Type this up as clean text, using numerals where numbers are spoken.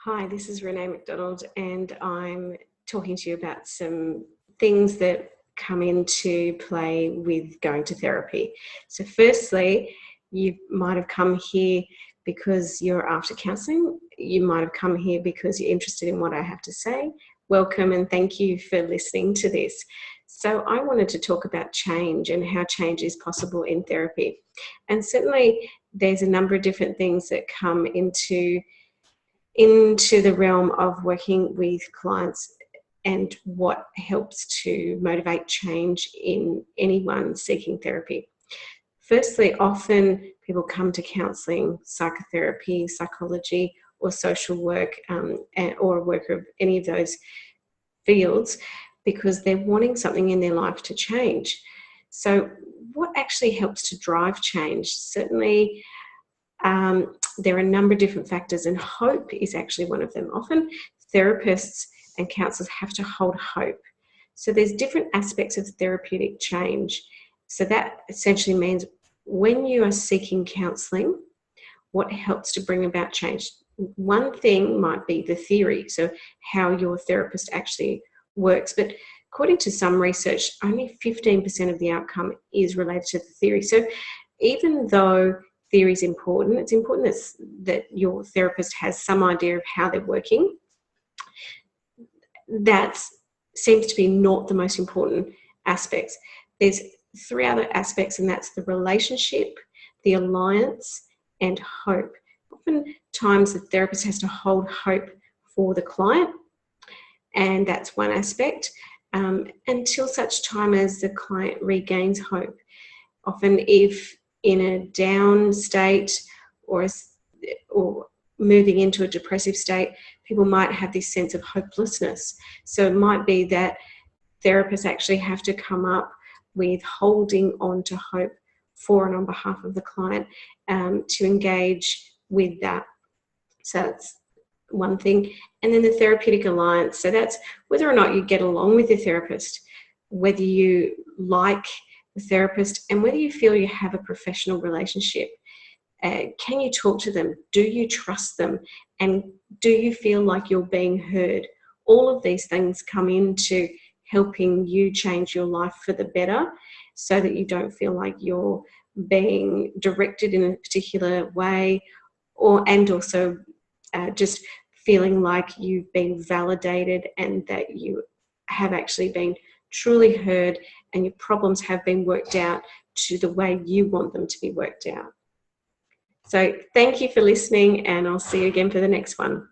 Hi, this is Renee McDonald, and I'm talking to you about some things that come into play with going to therapy. So firstly, you might have come here because you're after counselling. You might have come here because you're interested in what I have to say. Welcome and thank you for listening to this. So I wanted to talk about change and how change is possible in therapy. And certainly there's a number of different things that come into the realm of working with clients and what helps to motivate change in anyone seeking therapy. Firstly, often people come to counselling, psychotherapy, psychology, or social work, or a worker of any of those fields because they're wanting something in their life to change. So what actually helps to drive change? Certainly, there are a number of different factors, and hope is actually one of them. Often therapists and counsellors have to hold hope. So there's different aspects of therapeutic change. So that essentially means when you are seeking counselling, what helps to bring about change? One thing might be the theory, so how your therapist actually works. But according to some research, only 15% of the outcome is related to the theory. So even though theory is important, it's important that your therapist has some idea of how they're working. That seems to be not the most important aspects. There's three other aspects, and that's the relationship, the alliance, and hope. Oftentimes the therapist has to hold hope for the client, and that's one aspect, until such time as the client regains hope. Often if in a down state or moving into a depressive state, people might have this sense of hopelessness. So it might be that therapists actually have to come up with holding on to hope for and on behalf of the client, to engage with that. So that's one thing. And then the therapeutic alliance. So that's whether or not you get along with your therapist, whether you like the therapist, and whether you feel you have a professional relationship. Can you talk to them? Do you trust them? And do you feel like you're being heard? All of these things come into helping you change your life for the better, so that you don't feel like you're being directed in a particular way, and also just feeling like you've been validated and that you have actually been truly heard and your problems have been worked out to the way you want them to be worked out. So thank you for listening, and I'll see you again for the next one.